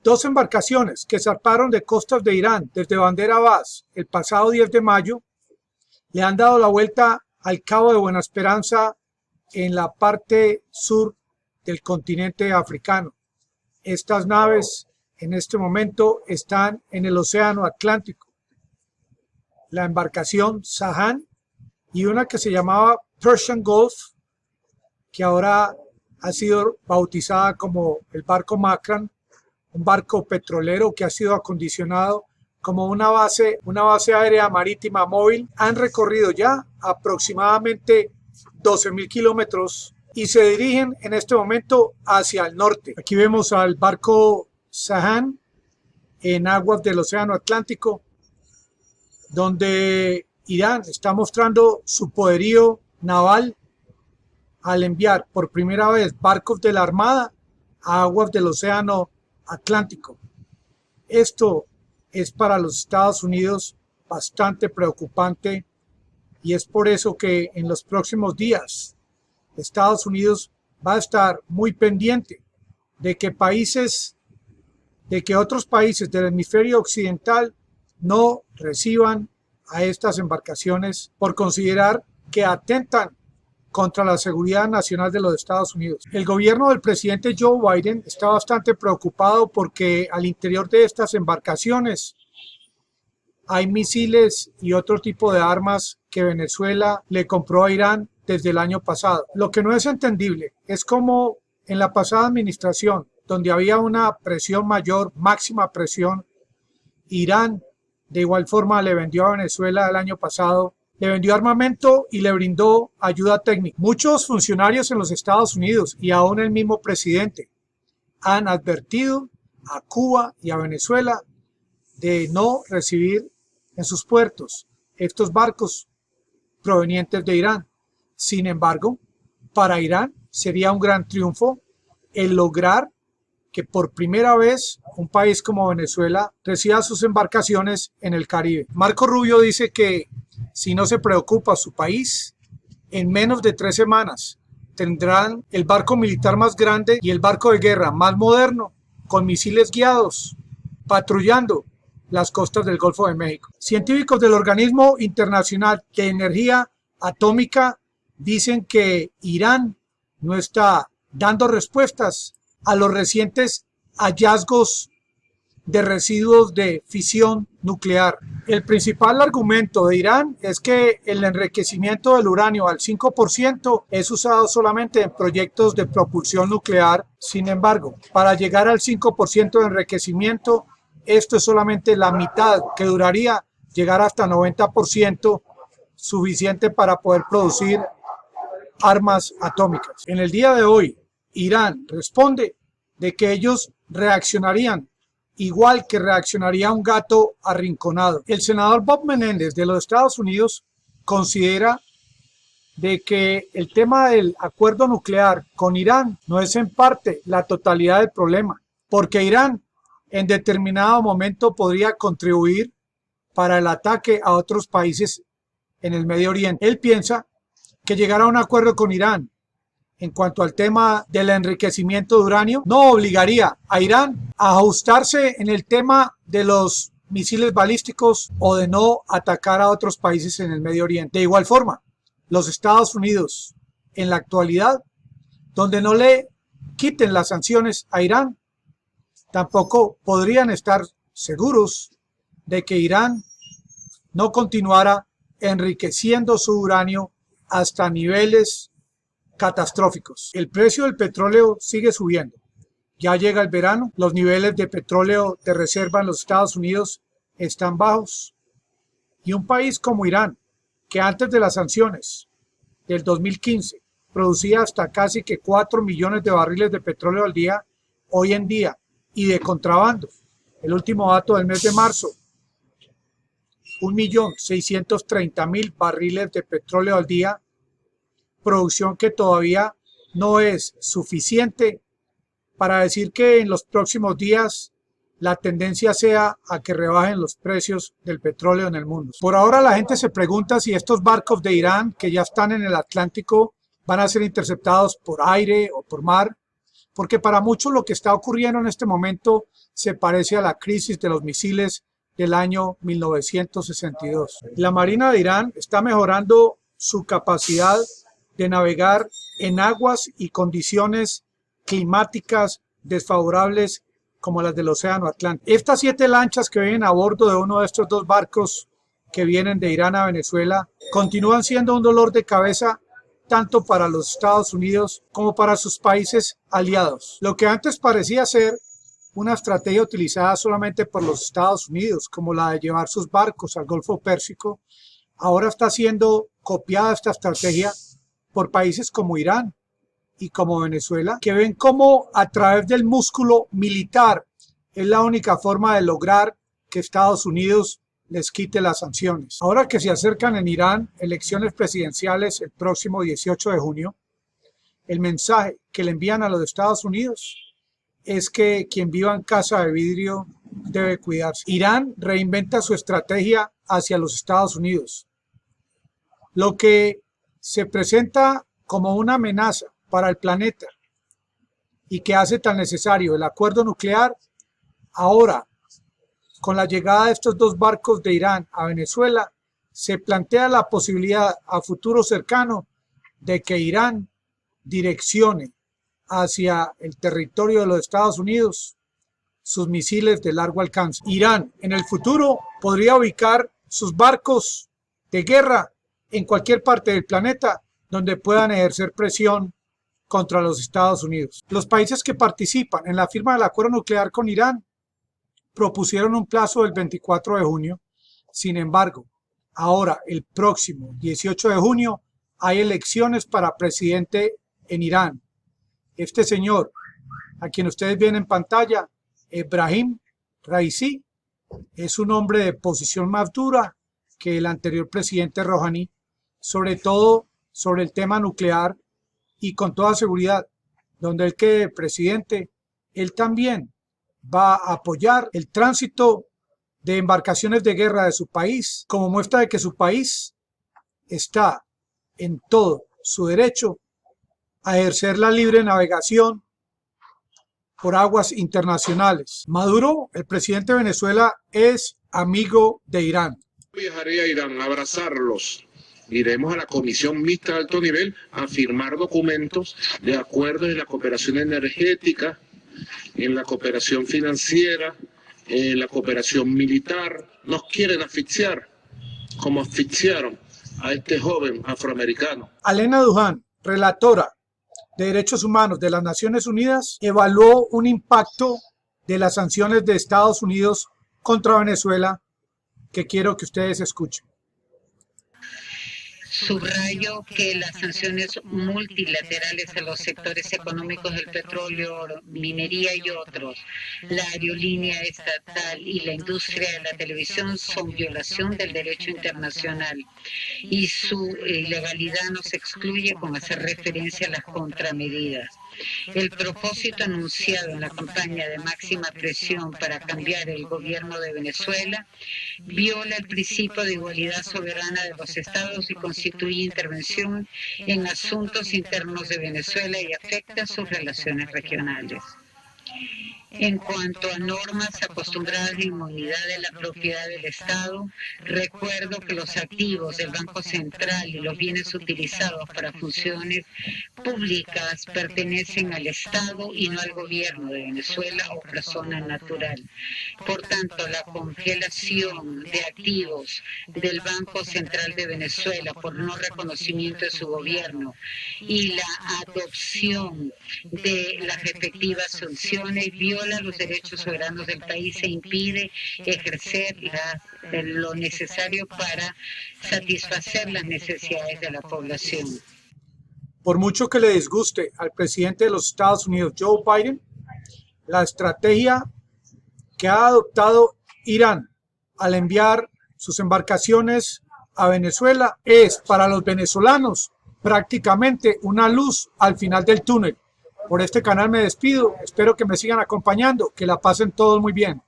Dos embarcaciones que zarparon de costas de Irán desde Bandar Abbas el pasado 10 de mayo le han dado la vuelta al Cabo de Buena Esperanza en la parte sur del continente africano. Estas naves en este momento están en el Océano Atlántico. La embarcación Sahan y una que se llamaba Persian Gulf, que ahora ha sido bautizada como el barco Makran, un barco petrolero que ha sido acondicionado como una base aérea marítima móvil, han recorrido ya aproximadamente 12.000 kilómetros y se dirigen en este momento hacia el norte. Aquí vemos al barco Sahan en aguas del Océano Atlántico, donde Irán está mostrando su poderío naval al enviar por primera vez barcos de la Armada a aguas del Océano Atlántico. Esto es para los Estados Unidos bastante preocupante y es por eso que en los próximos días Estados Unidos va a estar muy pendiente de que otros países del hemisferio occidental no reciban a estas embarcaciones por considerar que atentan contra la seguridad nacional de los Estados Unidos. El gobierno del presidente Joe Biden está bastante preocupado porque al interior de estas embarcaciones hay misiles y otro tipo de armas que Venezuela le compró a Irán desde el año pasado. Lo que no es entendible es cómo en la pasada administración, donde había una presión mayor, máxima presión, Irán de igual forma le vendió a Venezuela el año pasado, le vendió armamento y le brindó ayuda técnica. Muchos funcionarios en los Estados Unidos y aún el mismo presidente han advertido a Cuba y a Venezuela de no recibir en sus puertos estos barcos provenientes de Irán. Sin embargo, para Irán sería un gran triunfo el lograr que por primera vez un país como Venezuela reciba sus embarcaciones en el Caribe. Marco Rubio dice que si no se preocupa su país, en menos de 3 semanas tendrán el barco militar más grande y el barco de guerra más moderno, con misiles guiados, patrullando las costas del Golfo de México. Científicos del Organismo Internacional de Energía Atómica dicen que Irán no está dando respuestas a los recientes hallazgos de residuos de fisión nuclear. El principal argumento de Irán es que el enriquecimiento del uranio al 5% es usado solamente en proyectos de propulsión nuclear. Sin embargo, para llegar al 5% de enriquecimiento, esto es solamente la mitad, que duraría llegar hasta 90%, suficiente para poder producir armas atómicas. En el día de hoy, Irán responde de que ellos reaccionarían igual que reaccionaría un gato arrinconado. El senador Bob Menéndez de los Estados Unidos considera de que el tema del acuerdo nuclear con Irán no es en parte la totalidad del problema, porque Irán en determinado momento podría contribuir para el ataque a otros países en el Medio Oriente. Él piensa que llegar a un acuerdo con Irán en cuanto al tema del enriquecimiento de uranio no obligaría a Irán a ajustarse en el tema de los misiles balísticos o de no atacar a otros países en el Medio Oriente. De igual forma, los Estados Unidos en la actualidad, donde no le quiten las sanciones a Irán, tampoco podrían estar seguros de que Irán no continuara enriqueciendo su uranio hasta niveles catastróficos. El precio del petróleo sigue subiendo. Ya llega el verano, los niveles de petróleo de reserva en los Estados Unidos están bajos. Y un país como Irán, que antes de las sanciones del 2015 producía hasta casi que 4 millones de barriles de petróleo al día, hoy en día, y de contrabando, el último dato del mes de marzo, 1.630.000 barriles de petróleo al día, producción que todavía no es suficiente para decir que en los próximos días la tendencia sea a que rebajen los precios del petróleo en el mundo. Por ahora la gente se pregunta si estos barcos de Irán que ya están en el Atlántico van a ser interceptados por aire o por mar. porque para muchos lo que está ocurriendo en este momento se parece a la crisis de los misiles del año 1962. La Marina de Irán está mejorando su capacidad de navegar en aguas y condiciones climáticas desfavorables como las del Océano Atlántico. Estas 7 lanchas que vienen a bordo de uno de estos 2 barcos que vienen de Irán a Venezuela continúan siendo un dolor de cabeza tanto para los Estados Unidos como para sus países aliados. Lo que antes parecía ser una estrategia utilizada solamente por los Estados Unidos, como la de llevar sus barcos al Golfo Pérsico, ahora está siendo copiada esta estrategia por países como Irán y como Venezuela, que ven cómo a través del músculo militar es la única forma de lograr que Estados Unidos les quite las sanciones. Ahora que se acercan en Irán elecciones presidenciales el próximo 18 de junio, el mensaje que le envían a los Estados Unidos es que quien viva en casa de vidrio debe cuidarse. Irán reinventa su estrategia hacia los Estados Unidos. Lo que se presenta como una amenaza para el planeta y que hace tan necesario el acuerdo nuclear, ahora, con la llegada de estos 2 barcos de Irán a Venezuela, se plantea la posibilidad a futuro cercano de que Irán direccione hacia el territorio de los Estados Unidos sus misiles de largo alcance. Irán en el futuro podría ubicar sus barcos de guerra en cualquier parte del planeta donde puedan ejercer presión contra los Estados Unidos. Los países que participan en la firma del acuerdo nuclear con Irán propusieron un plazo del 24 de junio. Sin embargo, ahora el próximo 18 de junio hay elecciones para presidente en Irán. Este señor, a quien ustedes ven en pantalla, Ebrahim Raisi, es un hombre de posición más dura que el anterior presidente Rouhani, sobre todo sobre el tema nuclear, y con toda seguridad, donde él quede presidente, él también va a apoyar el tránsito de embarcaciones de guerra de su país, como muestra de que su país está en todo su derecho a ejercer la libre navegación por aguas internacionales. Maduro, el presidente de Venezuela, es amigo de Irán. Viajaré a Irán a abrazarlos. Iremos a la Comisión Mixta de Alto Nivel a firmar documentos de acuerdos en la cooperación energética, en la cooperación financiera, en la cooperación militar. Nos quieren asfixiar, como asfixiaron a este joven afroamericano. Alena Duhan, relatora de Derechos Humanos de las Naciones Unidas, evaluó un impacto de las sanciones de Estados Unidos contra Venezuela que quiero que ustedes escuchen. Subrayo que las sanciones multilaterales a los sectores económicos del petróleo, minería y otros, la aerolínea estatal y la industria de la televisión son violación del derecho internacional y su ilegalidad no se excluye con hacer referencia a las contramedidas. El propósito anunciado en la campaña de máxima presión para cambiar el gobierno de Venezuela viola el principio de igualdad soberana de los estados y constituye intervención en asuntos internos de Venezuela y afecta sus relaciones regionales. En cuanto a normas acostumbradas de inmunidad de la propiedad del Estado, recuerdo que los activos del Banco Central y los bienes utilizados para funciones públicas pertenecen al Estado y no al gobierno de Venezuela o persona natural. Por tanto, la congelación de activos del Banco Central de Venezuela por no reconocimiento de su gobierno y la adopción de las respectivas sanciones viola los derechos soberanos del país e impide ejercer lo necesario para satisfacer las necesidades de la población. Por mucho que le disguste al presidente de los Estados Unidos, Joe Biden, la estrategia que ha adoptado Irán al enviar sus embarcaciones a Venezuela es para los venezolanos prácticamente una luz al final del túnel. Por este canal me despido, espero que me sigan acompañando, que la pasen todos muy bien.